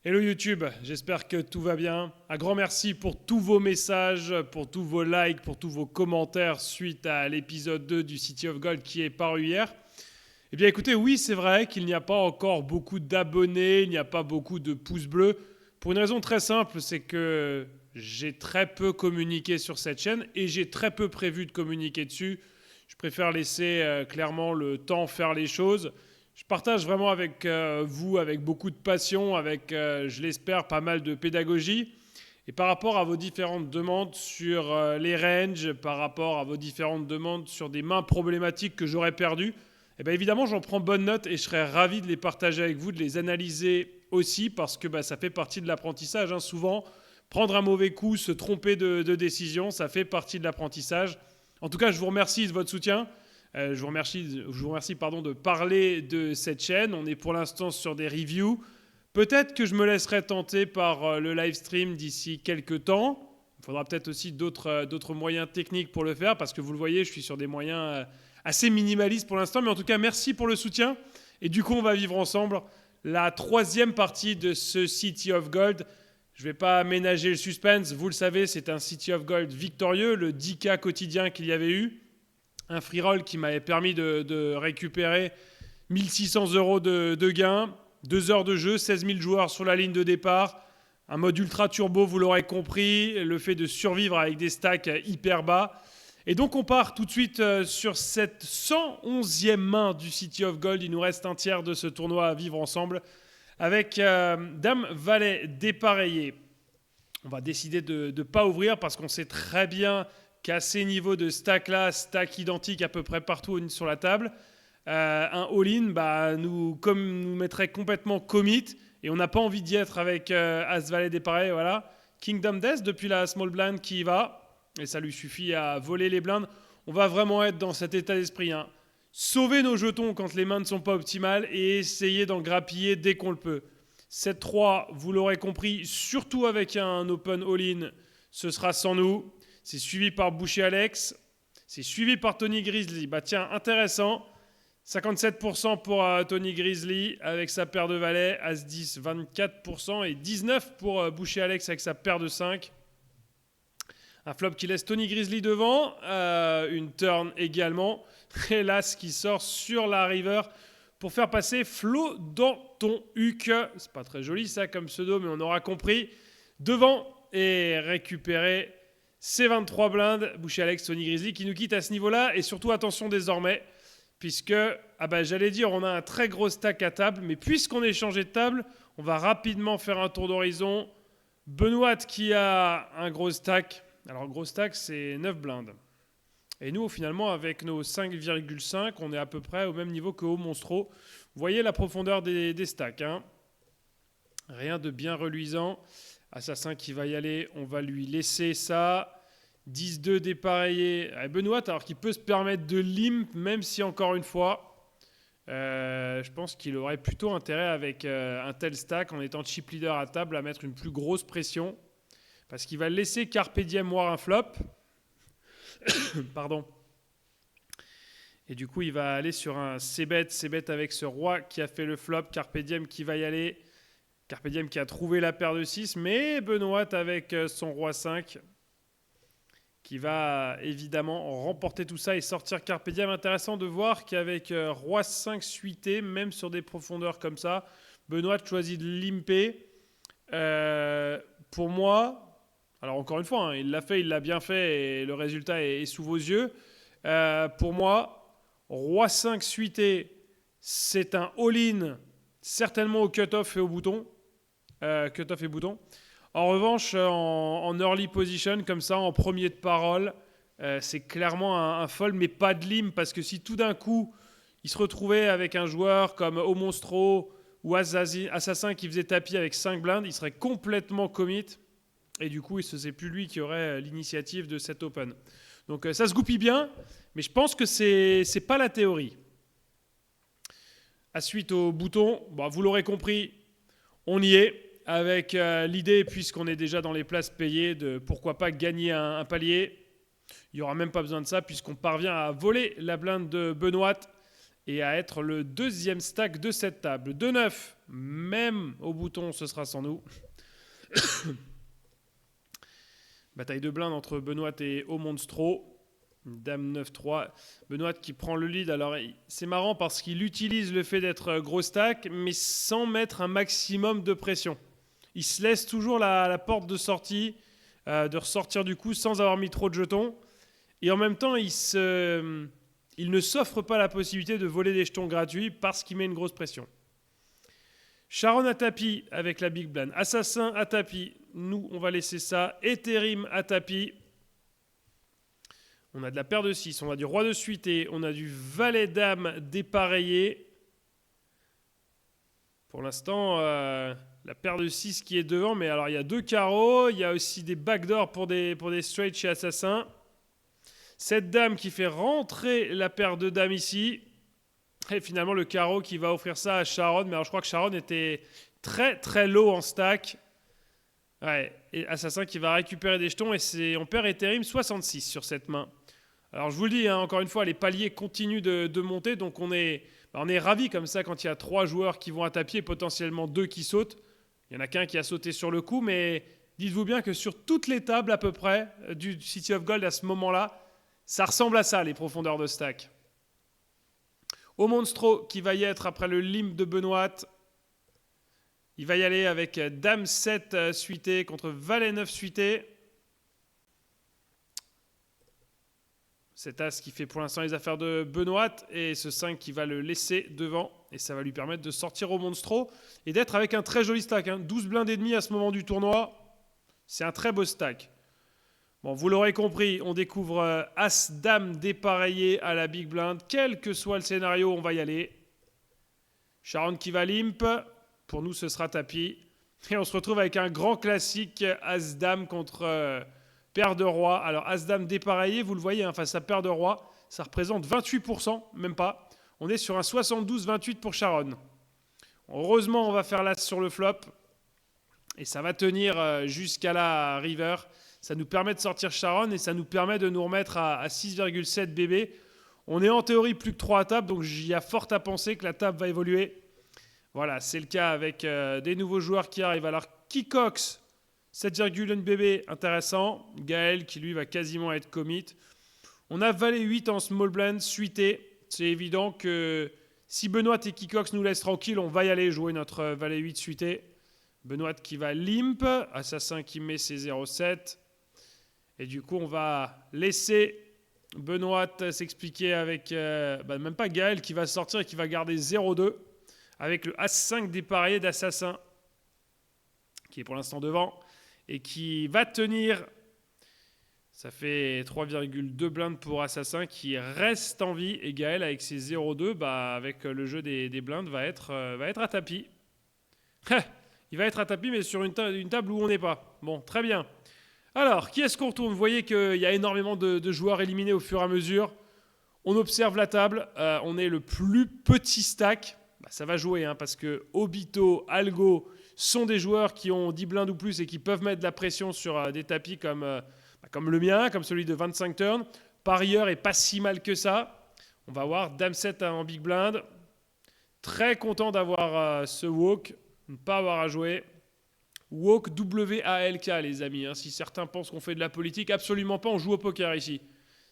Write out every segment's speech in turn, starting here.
Hello YouTube, j'espère que tout va bien. Un grand merci pour tous vos messages, pour tous vos likes, pour tous vos commentaires suite à l'épisode 2 du City of Gold qui est paru hier. Eh bien écoutez, oui c'est vrai qu'il n'y a pas encore beaucoup d'abonnés, il n'y a pas beaucoup de pouces bleus. Pour une raison très simple, c'est que j'ai très peu communiqué sur cette chaîne et j'ai très peu prévu de communiquer dessus. Je préfère laisser clairement le temps faire les choses. Je partage vraiment avec vous, avec beaucoup de passion, avec, je l'espère, pas mal de pédagogie. Et par rapport à vos différentes demandes sur les ranges, par rapport à vos différentes demandes sur des mains problématiques que j'aurais perdues, eh bien évidemment, j'en prends bonne note et je serais ravi de les partager avec vous, de les analyser aussi, parce que ça fait partie de l'apprentissage. Hein. Souvent, prendre un mauvais coup, se tromper de décision, ça fait partie de l'apprentissage. En tout cas, je vous remercie de votre soutien. Je vous remercie de parler de cette chaîne. On est pour l'instant sur des reviews. Peut-être que je me laisserai tenter par le live stream d'ici quelques temps. Il faudra peut-être aussi d'autres moyens techniques pour le faire, parce que vous le voyez, je suis sur des moyens assez minimalistes pour l'instant. Mais en tout cas, merci pour le soutien. Et du coup, on va vivre ensemble la troisième partie de ce City of Gold. Je ne vais pas ménager le suspense. Vous le savez, c'est un City of Gold victorieux, le 10K quotidien qu'il y avait eu. Un free roll qui m'avait permis de récupérer 1600 € de gains, 2 heures de jeu, 16 000 joueurs sur la ligne de départ, un mode ultra turbo, vous l'aurez compris, le fait de survivre avec des stacks hyper bas. Et donc on part tout de suite sur cette 111e main du City of Gold. Il nous reste un tiers de ce tournoi à vivre ensemble avec Dame Valet dépareillé. On va décider de ne pas ouvrir parce qu'on sait très bien qu'à ces niveaux de stack là, stack identique à peu près partout sur la table, un all-in nous mettrait complètement commit et on n'a pas envie d'y être avec As Valet dépareillé. Voilà. Kingdom Death depuis la small blind qui y va et ça lui suffit à voler les blindes. On va vraiment être dans cet état d'esprit. Hein. Sauver nos jetons quand les mains ne sont pas optimales et essayer d'en grappiller dès qu'on le peut. 7-3, vous l'aurez compris, surtout avec un open all-in, ce sera sans nous. C'est suivi par Boucher Alex. C'est suivi par Tony Grizzly. Bah tiens, intéressant. 57% pour Tony Grizzly avec sa paire de valets. As-10, 24%. Et 19% pour Boucher Alex avec sa paire de 5. Un flop qui laisse Tony Grizzly devant. Une turn également. Et l'As qui sort sur la river pour faire passer Flo dans ton huc. C'est pas très joli ça comme pseudo, mais on aura compris. Devant et récupérer ces 23 blindes. Boucher Alex, Tony Grizzly qui nous quitte à ce niveau-là. Et surtout, attention désormais, puisque, j'allais dire, on a un très gros stack à table. Mais puisqu'on est changé de table, on va rapidement faire un tour d'horizon. Benoît qui a un gros stack. Alors, gros stack, c'est 9 blindes. Et nous, finalement, avec nos 5,5, on est à peu près au même niveau que au Monstro. Vous voyez la profondeur des stacks. Hein. Rien de bien reluisant. Assassin qui va y aller, on va lui laisser ça. 10-2 dépareillé. Benoît, alors qu'il peut se permettre de limp, même si encore une fois, je pense qu'il aurait plutôt intérêt avec un tel stack, en étant chip leader à table, à mettre une plus grosse pression. Parce qu'il va laisser Carpe Diem voir un flop. Pardon. Et du coup, il va aller sur un C-bet avec ce roi qui a fait le flop. Carpe Diem qui va y aller. Carpe Diem qui a trouvé la paire de 6, mais Benoît avec son roi 5 qui va évidemment remporter tout ça et sortir Carpe Diem. Intéressant de voir qu'avec roi 5 suité, même sur des profondeurs comme ça, Benoît choisit de limper. Pour moi, alors encore une fois, hein, il l'a fait, il l'a bien fait et le résultat est sous vos yeux. Pour moi, roi 5 suité, c'est un all-in, certainement au cut-off et au bouton. En revanche, en early position, comme ça, en premier de parole, c'est clairement un fold, mais pas de lim, parce que si tout d'un coup, il se retrouvait avec un joueur comme Omonstro ou Assassin qui faisait tapis avec 5 blindes, il serait complètement commit, et du coup, ce n'est plus lui qui aurait l'initiative de cet open. Donc ça se goupille bien, mais je pense que c'est pas la théorie. À suite au bouton, vous l'aurez compris, on y est. Avec l'idée, puisqu'on est déjà dans les places payées, de pourquoi pas gagner un palier. Il n'y aura même pas besoin de ça, puisqu'on parvient à voler la blinde de Benoît et à être le deuxième stack de cette table. 2-9, même au bouton, ce sera sans nous. Bataille de blindes entre Benoît et Omonstro. Dame 9-3. Benoît qui prend le lead. Alors, c'est marrant parce qu'il utilise le fait d'être gros stack, mais sans mettre un maximum de pression. Il se laisse toujours la porte de sortie, de ressortir du coup sans avoir mis trop de jetons. Et en même temps, il ne s'offre pas la possibilité de voler des jetons gratuits parce qu'il met une grosse pression. Sharon à tapis avec la Big Blind. Assassin à tapis. Nous, on va laisser ça. Etherim à tapis. On a de la paire de 6, on a du roi de suité, on a du valet dame dépareillé. Pour l'instant, la paire de 6 qui est devant, mais alors il y a 2 carreaux, il y a aussi des backdoors pour des straights chez Assassin. Cette dame qui fait rentrer la paire de dames ici. Et finalement, le carreau qui va offrir ça à Sharon. Mais alors, je crois que Sharon était très très low en stack. Ouais, et Assassin qui va récupérer des jetons. Et on perd Etherim 66 sur cette main. Alors, je vous le dis, hein, encore une fois, les paliers continuent de monter. Donc, on est ravis comme ça quand il y a 3 joueurs qui vont à tapis et potentiellement 2 qui sautent. Il y en a qu'un qui a sauté sur le coup. Mais dites-vous bien que sur toutes les tables à peu près du City of Gold à ce moment-là, ça ressemble à ça, les profondeurs de stack. Omonstro qui va y être après le limp de Benoît. Il va y aller avec Dame 7 suité contre Valet 9 suité. Cet As qui fait pour l'instant les affaires de Benoît. Et ce 5 qui va le laisser devant. Et ça va lui permettre de sortir Omonstro. Et d'être avec un très joli stack. 12 blindes et demi à ce moment du tournoi. C'est un très beau stack. Bon, vous l'aurez compris, on découvre As-Dame dépareillé à la Big Blind. Quel que soit le scénario, on va y aller. Sharon qui va limp. Pour nous, ce sera tapis. Et on se retrouve avec un grand classique As-Dame contre paire de roi. Alors, As-Dame dépareillé, vous le voyez, hein, face à paire de roi, ça représente 28%, même pas. On est sur un 72-28 pour Sharon. Heureusement, on va faire l'As sur le flop. Et ça va tenir jusqu'à la river. Ça nous permet de sortir Sharon et ça nous permet de nous remettre à 6,7 BB. On est en théorie plus que 3 à table, donc il y a fort à penser que la table va évoluer. Voilà, c'est le cas avec des nouveaux joueurs qui arrivent. Alors, Kikox, 7,1 BB, intéressant. Gaël qui lui va quasiment être commit. On a Valet 8 en small blind, suité. C'est évident que si Benoît et Kikox nous laissent tranquilles, on va y aller jouer notre Valet 8 suité. Benoît qui va limp. Assassin qui met ses 0,7. Et du coup, on va laisser Benoît s'expliquer avec... même pas Gaël qui va sortir et qui va garder 0,2 avec le As-5 dépareillé d'Assassin qui est pour l'instant devant et qui va tenir. Ça fait 3,2 blindes pour Assassin qui reste en vie. Et Gaël avec ses 0,2, avec le jeu des blindes, va être à tapis. Il va être à tapis mais sur une table où on n'est pas. Bon, très bien. Alors, qui est-ce qu'on retourne? Vous voyez qu'il y a énormément de joueurs éliminés au fur et à mesure. On observe la table. On est le plus petit stack. Ça va jouer parce que Obito, Algo sont des joueurs qui ont 10 blindes ou plus et qui peuvent mettre de la pression sur des tapis comme le mien, comme celui de 25 turns. Parieur est pas si mal que ça. On va voir Dame 7 en big blind. Très content d'avoir ce walk. Ne pas avoir à jouer. Walk W-A-L-K, les amis. Si certains pensent qu'on fait de la politique, absolument pas, on joue au poker ici.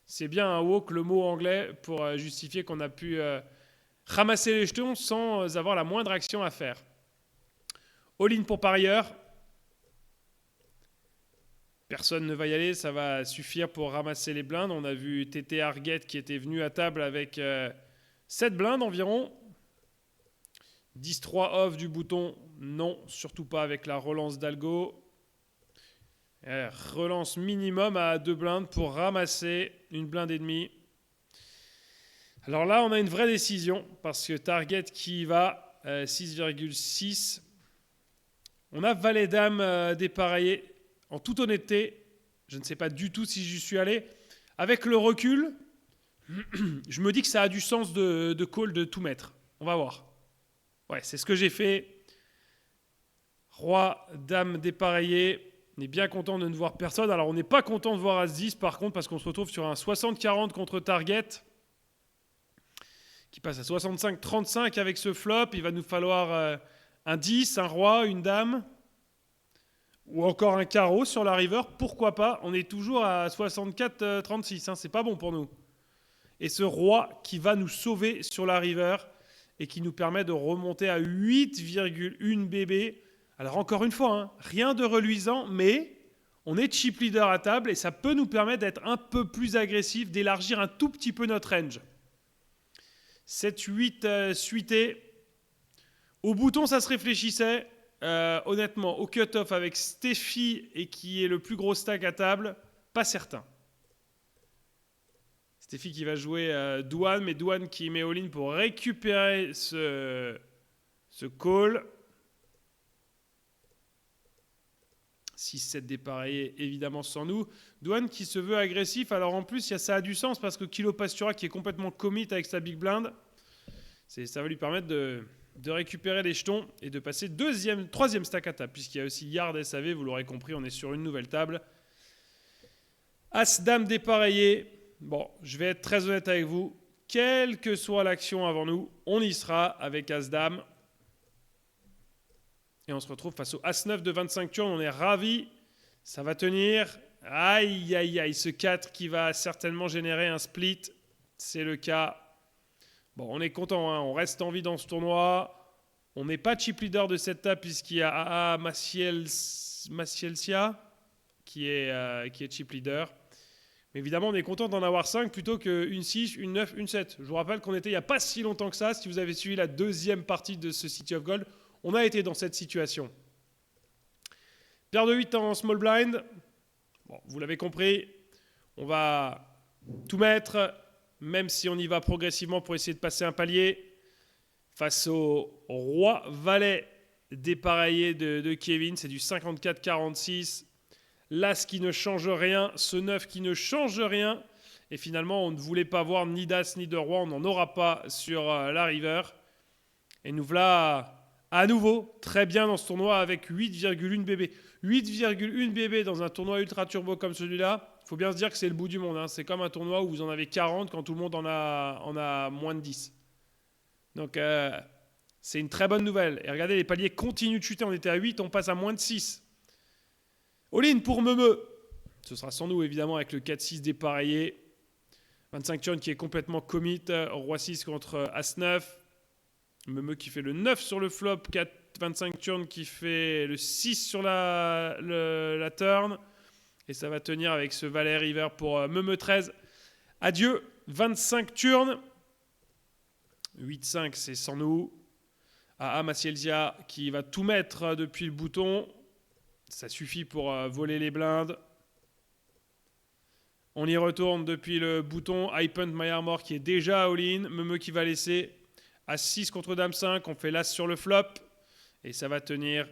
C'est bien un walk, le mot anglais, pour justifier qu'on a pu ramasser les jetons sans avoir la moindre action à faire. All-in pour parieur. Personne ne va y aller, ça va suffire pour ramasser les blindes. On a vu TT Arget qui était venu à table avec 7 blindes environ. 10-3 off du bouton, non, surtout pas avec la relance d'Algo. Relance minimum à 2 blindes pour ramasser une blinde et demie. Alors là, on a une vraie décision parce que Target qui va 6,6. On a Valet Dame dépareillé. En toute honnêteté, je ne sais pas du tout si j'y suis allé. Avec le recul, je me dis que ça a du sens de call de tout mettre. On va voir. Ouais, c'est ce que j'ai fait. Roi, Dame dépareillé. On est bien content de ne voir personne. Alors, on n'est pas content de voir As-10 par contre parce qu'on se retrouve sur un 60-40 contre Target qui passe à 65-35 avec ce flop. Il va nous falloir un 10, un roi, une dame, ou encore un carreau sur la river. Pourquoi pas? On est toujours à 64-36, hein, c'est pas bon pour nous. Et ce roi qui va nous sauver sur la river et qui nous permet de remonter à 8,1 bb. Alors encore une fois, hein, rien de reluisant, mais on est chip leader à table et ça peut nous permettre d'être un peu plus agressif, d'élargir un tout petit peu notre range. 7-8 suité. Au bouton, ça se réfléchissait. Honnêtement, au cut-off avec Steffi et qui est le plus gros stack à table, pas certain. Steffi qui va jouer Douane, mais Douane qui met all-in pour récupérer ce call. 6-7 dépareillés, évidemment sans nous. Douane qui se veut agressif. Alors en plus, ça a du sens parce que Kilo Pastura qui est complètement commit avec sa big blind, ça va lui permettre de récupérer les jetons et de passer troisième stack à table. Puisqu'il y a aussi Yard SAV, vous l'aurez compris, on est sur une nouvelle table. As-Dame dépareillé. Bon, je vais être très honnête avec vous. Quelle que soit l'action avant nous, on y sera avec As-Dame. Et on se retrouve face au As-9 de 25 turns. On est ravis. Ça va tenir. Aïe, aïe, aïe. Ce 4 qui va certainement générer un split. C'est le cas. Bon, on est content. Hein. On reste en vie dans ce tournoi. On n'est pas chip leader de cette table puisqu'il y a AA Macielsia qui est chip leader. Mais évidemment, on est content d'en avoir 5 plutôt qu'une 6, une 9, une 7. Je vous rappelle qu'on était il n'y a pas si longtemps que ça. Si vous avez suivi la deuxième partie de ce City of Gold, on a été dans cette situation. Paire de 8 en small blind. Bon, vous l'avez compris, on va tout mettre, même si on y va progressivement pour essayer de passer un palier. Face au roi valet dépareillé de Kevin, c'est du 54-46. L'As qui ne change rien, ce 9 qui ne change rien. Et finalement, on ne voulait pas voir ni d'As ni de roi, on n'en aura pas sur la river. Et nous voilà à nouveau très bien dans ce tournoi avec 8,1 bb. 8,1 bb dans un tournoi ultra turbo comme celui-là, il faut bien se dire que c'est le bout du monde. Hein. C'est comme un tournoi où vous en avez 40 quand tout le monde en a moins de 10. Donc c'est une très bonne nouvelle. Et regardez, les paliers continuent de chuter. On était à 8, on passe à moins de 6. All-in pour Meumeu. Ce sera sans nous évidemment avec le 4-6 dépareillé. 25 turns qui est complètement commit. Roi 6 contre As-9. Meumeu qui fait le 9 sur le flop. 25 turns qui fait le 6 sur la turn. Et ça va tenir avec ce valet river pour Meumeu 13. Adieu. 25 turns. 8-5 c'est sans nous. AA Macielsia qui va tout mettre depuis le bouton. Ça suffit pour voler les blindes. On y retourne depuis le bouton. I punt my armor qui est déjà all-in. Meumeu qui va laisser As 6 contre Dame 5. On fait l'As sur le flop. Et ça va tenir.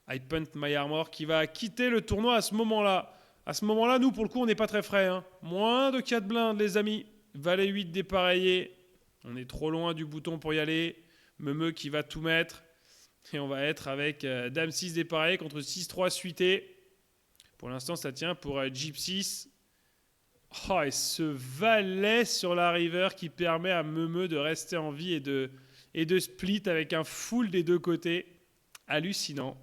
I punt my armor qui va quitter le tournoi à ce moment-là. À ce moment-là, nous, pour le coup, on n'est pas très frais. Hein. Moins de 4 blindes, les amis. Valet 8 dépareillé. On est trop loin du bouton pour y aller. Meumeu qui va tout mettre. Et on va être avec Dame 6 dépareillé contre 6-3 suité. Pour l'instant, ça tient pour Jeep 6. Oh, et ce valet sur la river qui permet à Meumeu de rester en vie et de split avec un full des deux côtés. Hallucinant.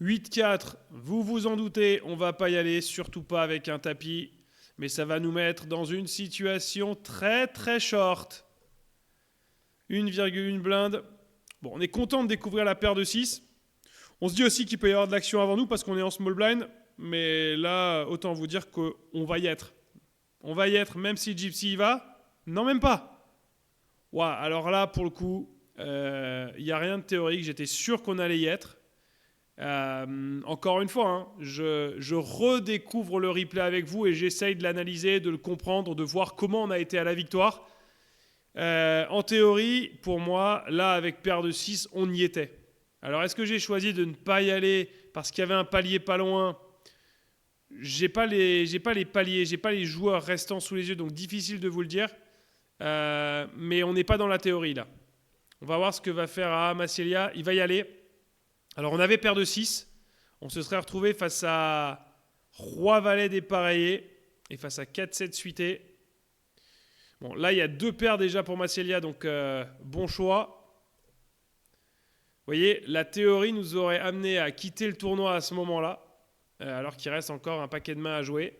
8-4, vous vous en doutez, on va pas y aller, surtout pas avec un tapis. Mais ça va nous mettre dans une situation très très short. 1,1 blinde. Bon, on est content de découvrir la paire de 6. On se dit aussi qu'il peut y avoir de l'action avant nous parce qu'on est en small blind. Mais là, autant vous dire qu'on va y être. On va y être, même si Gypsy y va. Non, même pas. Ouais, alors là, pour le coup, il n'y a rien de théorique. J'étais sûr qu'on allait y être. Encore une fois, hein, je redécouvre le replay avec vous et j'essaye de l'analyser, de le comprendre, de voir comment on a été à la victoire. En théorie, pour moi, là, avec paire de 6, on y était. Alors, est-ce que j'ai choisi de ne pas y aller parce qu'il y avait un palier pas loin ? J'ai pas les paliers, j'ai pas les joueurs restants sous les yeux, donc difficile de vous le dire. Mais on n'est pas dans la théorie, là. On va voir ce que va faire AA Macielsia. Il va y aller. Alors, on avait paire de 6. On se serait retrouvé face à Roi-Valet dépareillé et face à 4-7 suité. Bon, là, il y a 2 paires déjà pour Massilia, donc bon choix. Vous voyez, la théorie nous aurait amené à quitter le tournoi à ce moment-là, alors qu'il reste encore un paquet de mains à jouer.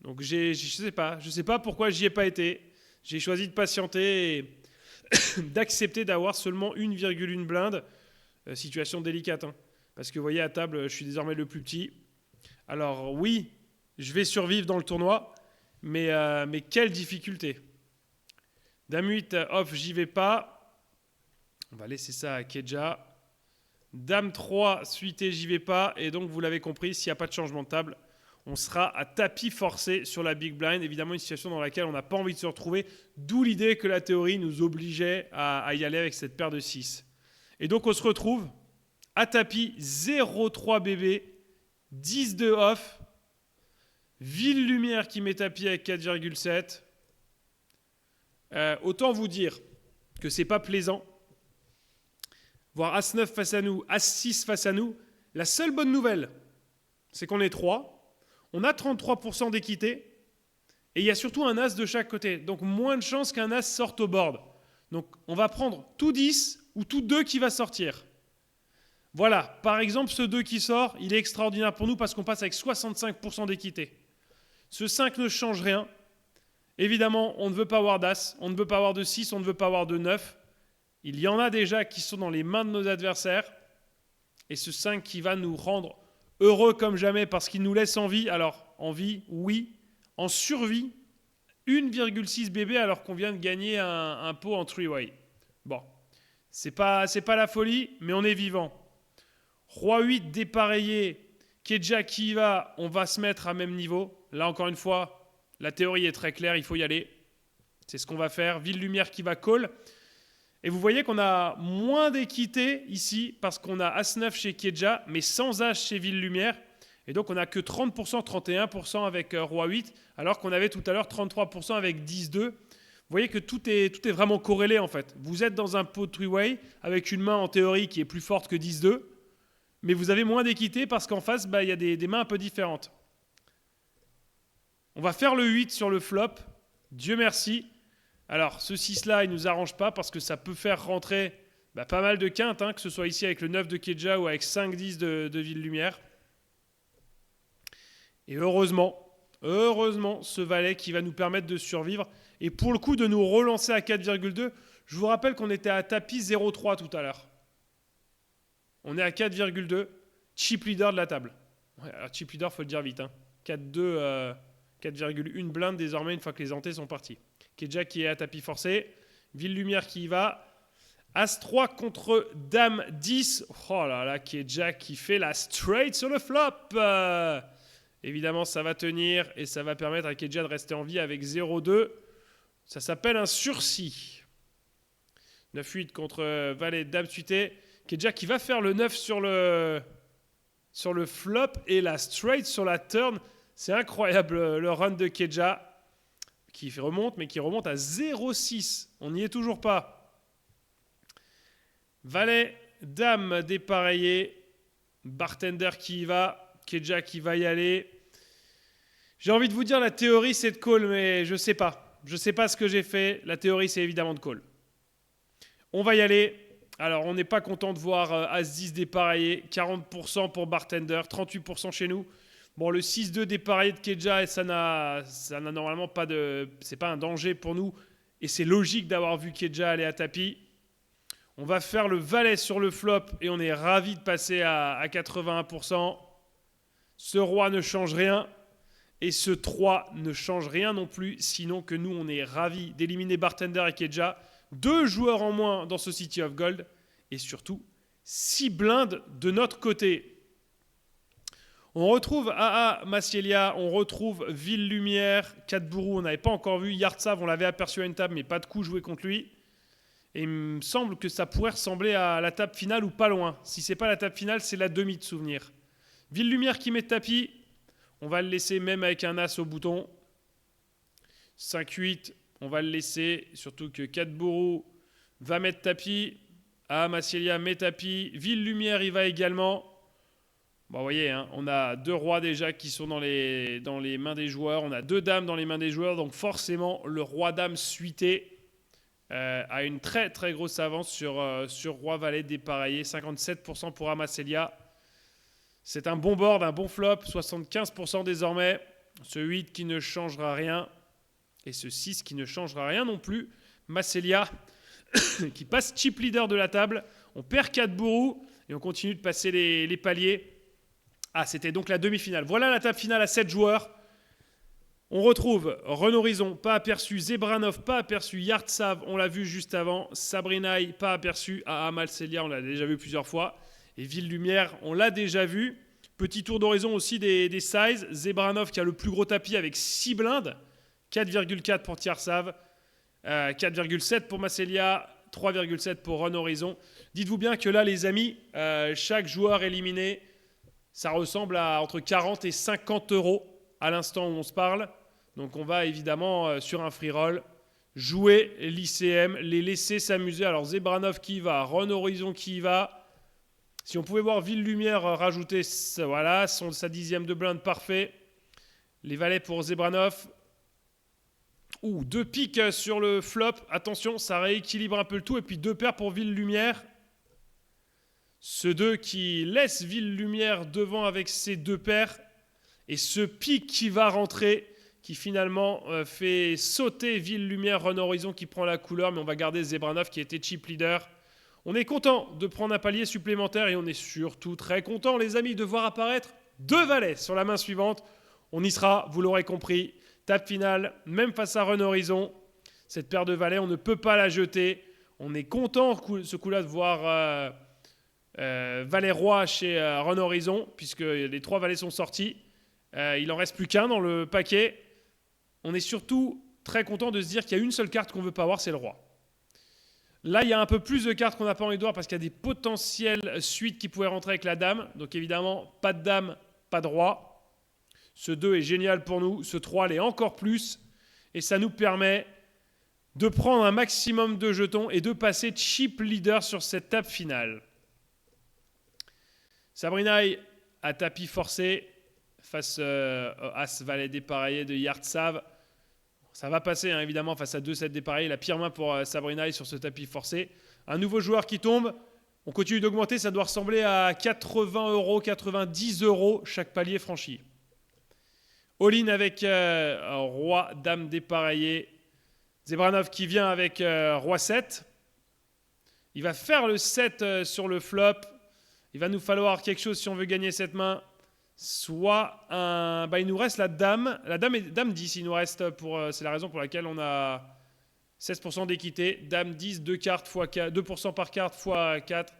Donc, je sais pas pourquoi j'y ai pas été. J'ai choisi de patienter et d'accepter d'avoir seulement 1,1 blinde. Situation délicate, hein. Parce que vous voyez, à table, je suis désormais le plus petit. Alors oui, je vais survivre dans le tournoi, mais quelle difficulté. Dame 8 off, j'y vais pas. On va laisser ça à Keja. Dame 3 suité, j'y vais pas. Et donc, vous l'avez compris, s'il n'y a pas de changement de table, on sera à tapis forcé sur la big blind. Évidemment, une situation dans laquelle on n'a pas envie de se retrouver. D'où l'idée que la théorie nous obligeait à y aller avec cette paire de 6. Et donc, on se retrouve à tapis 0-3 bébé, 10-2 off. Ville Lumière qui met tapis avec 4,7. Autant vous dire que c'est pas plaisant. Voir As-9 face à nous, As-6 face à nous. La seule bonne nouvelle, c'est qu'on est 3. On a 33% d'équité. Et il y a surtout un As de chaque côté. Donc moins de chances qu'un As sorte au board. Donc on va prendre tout 10 ou tout 2 qui va sortir. Voilà, par exemple, ce 2 qui sort, il est extraordinaire pour nous parce qu'on passe avec 65% d'équité. Ce 5 ne change rien. Évidemment, on ne veut pas avoir d'As, on ne veut pas avoir de 6, on ne veut pas avoir de 9. Il y en a déjà qui sont dans les mains de nos adversaires. Et ce 5 qui va nous rendre heureux comme jamais parce qu'il nous laisse en vie. Alors, en vie, oui. En survie, 1,6 bébé alors qu'on vient de gagner un pot en 3-way. Bon, c'est pas la folie, mais on est vivant. Roi 8 dépareillé, Keja qui y va, on va se mettre à même niveau. Là, encore une fois, la théorie est très claire, il faut y aller. C'est ce qu'on va faire. Ville Lumière qui va call. Et vous voyez qu'on a moins d'équité ici parce qu'on a As-9 chez Keja, mais sans As chez Ville Lumière. Et donc, on n'a que 30%, 31% avec Roi 8, alors qu'on avait tout à l'heure 33% avec 10-2. Vous voyez que tout est vraiment corrélé, en fait. Vous êtes dans un pot de three-way avec une main, en théorie, qui est plus forte que 10-2. Mais vous avez moins d'équité parce qu'en face, il y a des mains un peu différentes. On va faire le 8 sur le flop. Dieu merci. Alors, ce 6-là, il ne nous arrange pas parce que ça peut faire rentrer pas mal de quintes, hein, que ce soit ici avec le 9 de Keja ou avec 5-10 de Ville Lumière. Et heureusement, ce valet qui va nous permettre de survivre et pour le coup de nous relancer à 4,2. Je vous rappelle qu'on était à tapis 0,3 tout à l'heure. On est à 4,2, chip leader de la table. Ouais, alors chip leader, il faut le dire vite. Hein. 4,2, 4,1 blinde désormais une fois que les antés sont partis. Keja qui est à tapis forcé. Ville Lumière qui y va. As-3 contre Dame 10. Oh là là, Keja qui fait la straight sur le flop. Évidemment, ça va tenir et ça va permettre à Keja de rester en vie avec 0,2. Ça s'appelle un sursis. 9-8 contre Valet Dame suité. Keja qui va faire le 9 sur le flop et la straight sur la turn. C'est incroyable le run de Keja qui remonte, mais qui remonte à 0,6. On n'y est toujours pas. Valet, Dame dépareillé. Bartender qui y va. Keja qui va y aller. J'ai envie de vous dire la théorie c'est de call, mais je sais pas. Je sais pas ce que j'ai fait. La théorie c'est évidemment de call. On va y aller. Alors, on n'est pas content de voir As-10 dépareillé. 40% pour Bartender, 38% chez nous. Bon, le 6-2 dépareillé de Keja, ça n'a normalement pas de... C'est pas un danger pour nous. Et c'est logique d'avoir vu Keja aller à tapis. On va faire le valet sur le flop et on est ravis de passer à 81%. Ce roi ne change rien. Et ce 3 ne change rien non plus. Sinon que nous, on est ravis d'éliminer Bartender et Keja. 2 joueurs en moins dans ce City of Gold. Et surtout, 6 blindes de notre côté. On retrouve AA Massilia, on retrouve Ville Lumière, 4 bourreaux, on n'avait pas encore vu. Yartsav, on l'avait aperçu à une table, mais pas de coup joué contre lui. Et il me semble que ça pourrait ressembler à la table finale ou pas loin. Si c'est pas la table finale, c'est la demi de souvenir. Ville Lumière qui met tapis. On va le laisser même avec un as au bouton. 5-8. On va le laisser, surtout que 4 bourreaux va mettre tapis. Ah, Massilia met tapis. Ville Lumière, il va également. Bon, vous voyez, hein, on a 2 rois déjà qui sont dans les mains des joueurs. On a 2 dames dans les mains des joueurs. Donc forcément, le roi-dame suité a une très très grosse avance sur roi-valet dépareillé. 57% pour Amasselia. C'est un bon board, un bon flop. 75% désormais. Ce 8 qui ne changera rien. Et ce 6 qui ne changera rien non plus. Masselia qui passe chip leader de la table. On perd 4 bourreaux et on continue de passer les paliers. Ah, c'était donc la demi-finale. Voilà la table finale à 7 joueurs. On retrouve Renaud Horizon, pas aperçu. Zebranov, pas aperçu. Yartsav, on l'a vu juste avant. Sabrinaï, pas aperçu. Amalselia, on l'a déjà vu plusieurs fois. Et Ville Lumière, on l'a déjà vu. Petit tour d'horizon aussi des sizes. Zebranov qui a le plus gros tapis avec 6 blindes. 4,4 pour Yartsav. 4,7 pour Masselia. 3,7 pour Renaud Horizon. Dites-vous bien que là, les amis, chaque joueur éliminé, ça ressemble à entre 40 et 50 euros à l'instant où on se parle. Donc on va évidemment sur un free roll jouer l'ICM, les laisser s'amuser. Alors Zebranov qui y va, Renaud Horizon qui y va. Si on pouvait voir Ville Lumière rajouter voilà, sa 10e de blinde, parfait. Les valets pour Zebranov. 2 piques sur le flop. Attention, ça rééquilibre un peu le tout. Et puis 2 paires pour Ville Lumière. Ce 2 qui laisse Ville Lumière devant avec ses 2 paires. Et ce pic qui va rentrer, qui finalement fait sauter Ville Lumière, Renaud Horizon qui prend la couleur. Mais on va garder Zebranov qui était chip leader. On est content de prendre un palier supplémentaire. Et on est surtout très content, les amis, de voir apparaître 2 valets sur la main suivante. On y sera, vous l'aurez compris. Table finale, même face à Renaud Horizon. Cette paire de valets, on ne peut pas la jeter. On est content ce coup-là de voir valet roi chez Renaud Horizon, puisque les 3 valets sont sortis. Il n'en reste plus qu'un dans le paquet. On est surtout très content de se dire qu'il y a une seule carte qu'on ne veut pas avoir, c'est le roi. Là, il y a un peu plus de cartes qu'on n'a pas envie de voir parce qu'il y a des potentielles suites qui pourraient rentrer avec la dame. Donc évidemment, pas de dame, pas de roi. Ce 2 est génial pour nous. Ce 3 l'est encore plus. Et ça nous permet de prendre un maximum de jetons et de passer chip leader sur cette table finale. Sabrinaï à tapis forcé face au As-Valet dépareillé de Yartsav. Ça va passer hein, évidemment face à 2-7 dépareillés. La pire main pour Sabrinaï sur ce tapis forcé. Un nouveau joueur qui tombe. On continue d'augmenter. Ça doit ressembler à 80 euros, 90 euros chaque palier franchi. All-in avec Roi, Dame dépareillé. Zebranov qui vient avec Roi 7. Il va faire le 7 sur le flop. Il va nous falloir quelque chose si on veut gagner cette main. Soit un... il nous reste la dame. La dame est dame 10. Il nous reste c'est la raison pour laquelle on a 16% d'équité. Dame 10, 2 cartes fois 4, 2% par carte fois 4.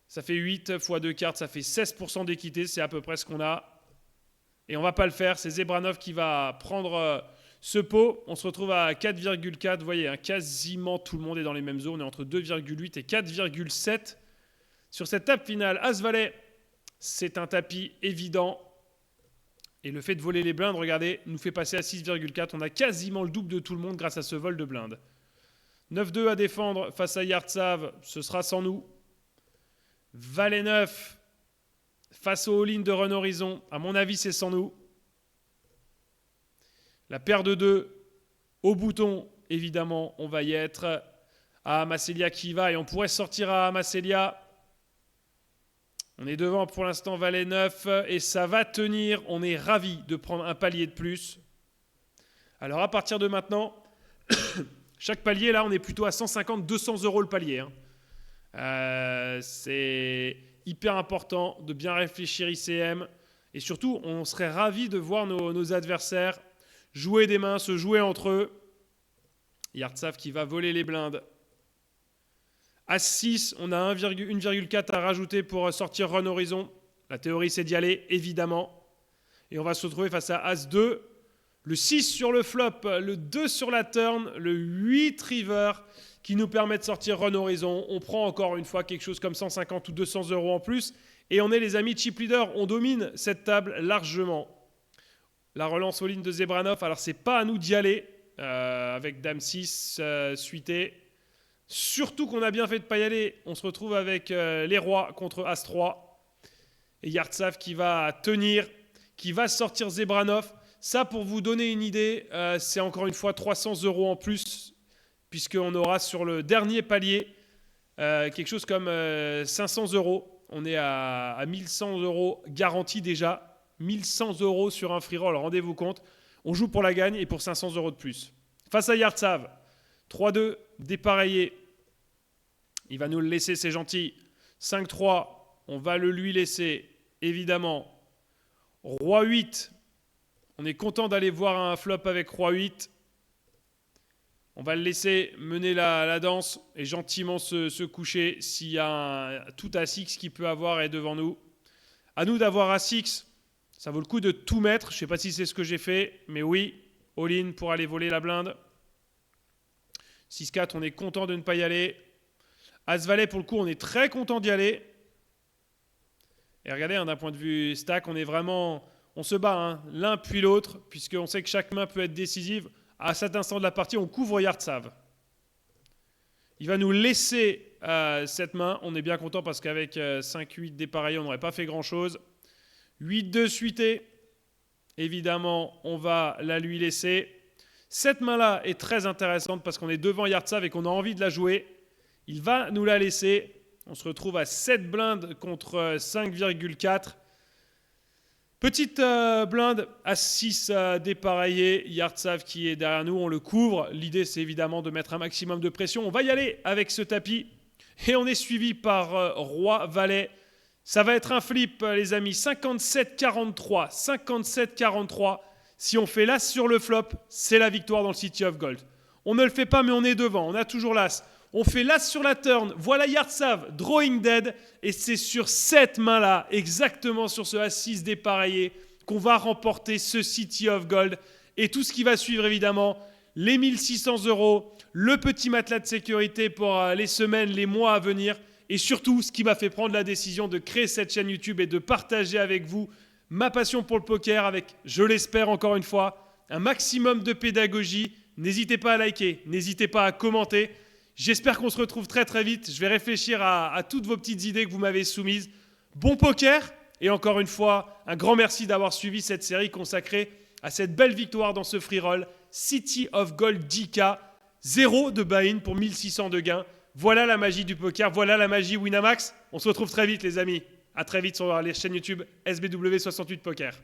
Ça fait 8 fois 2 cartes. Ça fait 16% d'équité. C'est à peu près ce qu'on a. Et on ne va pas le faire. C'est Zebranov qui va prendre ce pot. On se retrouve à 4,4. Vous voyez, hein, quasiment tout le monde est dans les mêmes zones. On est entre 2,8 et 4,7. Sur cette table finale, As-Valet, c'est un tapis évident. Et le fait de voler les blindes, regardez, nous fait passer à 6,4. On a quasiment le double de tout le monde grâce à ce vol de blindes. 9-2 à défendre face à Yartsav. Ce sera sans nous. Valet 9. Face au all-in de Renaud Horizon, à mon avis, c'est sans nous. La paire de 2 au bouton, évidemment, on va y être. À Amasselia qui y va et on pourrait sortir à Amasselia. On est devant pour l'instant Valet 9 et ça va tenir. On est ravis de prendre un palier de plus. Alors à partir de maintenant, chaque palier, là, on est plutôt à 150-200 euros le palier. Hein. C'est hyper important de bien réfléchir ICM. Et surtout, on serait ravis de voir nos adversaires jouer des mains, se jouer entre eux. Yartsav qui va voler les blindes. As-6, on a 1,4 à rajouter pour sortir Renaud Horizon. La théorie, c'est d'y aller, évidemment. Et on va se retrouver face à As-2. Le 6 sur le flop, le 2 sur la turn, le 8 river qui nous permet de sortir Renaud Horizon. On prend encore une fois quelque chose comme 150 ou 200 euros en plus. Et on est les amis chip leader. On domine cette table largement. La relance all-in de Zebranov. Alors, c'est pas à nous d'y aller avec Dame 6 suité. Surtout qu'on a bien fait de ne pas y aller. On se retrouve avec les rois contre As 3. Et Yartsev qui va tenir, qui va sortir Zebranov. Ça, pour vous donner une idée, c'est encore une fois 300 € en plus, puisqu'on aura sur le dernier palier quelque chose comme 500 €. On est à 1100 € garantis déjà. 1100 € sur un free roll, rendez-vous compte. On joue pour la gagne et pour 500 € de plus. Face à Yartsev, 3-2, dépareillé. Il va nous le laisser, c'est gentil. 5-3, on va le lui laisser, évidemment. Roi 8, on est content d'aller voir un flop avec Roi 8. On va le laisser mener la danse et gentiment se coucher s'il y a tout As-X qu'il peut avoir est devant nous. À nous d'avoir As-X, ça vaut le coup de tout mettre. Je ne sais pas si c'est ce que j'ai fait, mais oui, all-in pour aller voler la blinde. 6-4, on est content de ne pas y aller. As-Valet, pour le coup, on est très content d'y aller. Et regardez, d'un point de vue stack, on est vraiment... On se bat l'un puis l'autre, puisqu'on sait que chaque main peut être décisive. À cet instant de la partie, on couvre Yartsev. Il va nous laisser cette main. On est bien content parce qu'avec 5-8 dépareillé, on n'aurait pas fait grand-chose. 8-2 suité. Évidemment, on va la lui laisser. Cette main-là est très intéressante parce qu'on est devant Yartsev et qu'on a envie de la jouer. Il va nous la laisser. On se retrouve à 7 blindes contre 5,4. Petite blinde à 6 dépareillé. Yartsev qui est derrière nous, on le couvre. L'idée, c'est évidemment de mettre un maximum de pression. On va y aller avec ce tapis. Et on est suivi par Roi-Valet. Ça va être un flip, les amis. 57-43. 57-43. Si on fait l'As sur le flop, c'est la victoire dans le City of Gold. On ne le fait pas, mais on est devant. On a toujours l'As. On fait l'As sur la turn. Voilà Yartsev, drawing dead. Et c'est sur cette main-là, exactement sur ce As-6 dépareillé, qu'on va remporter ce City of Gold. Et tout ce qui va suivre, évidemment, les 1600 €, le petit matelas de sécurité pour les semaines, les mois à venir. Et surtout, ce qui m'a fait prendre la décision de créer cette chaîne YouTube et de partager avec vous ma passion pour le poker avec, je l'espère encore une fois, un maximum de pédagogie. N'hésitez pas à liker, n'hésitez pas à commenter. J'espère qu'on se retrouve très très vite. Je vais réfléchir à toutes vos petites idées que vous m'avez soumises. Bon poker et encore une fois, un grand merci d'avoir suivi cette série consacrée à cette belle victoire dans ce free roll. City of Gold 10K, 0 de buy-in pour 1600 de gains. Voilà la magie du poker, voilà la magie Winamax. On se retrouve très vite les amis. À très vite sur les chaînes YouTube SBW68 Poker.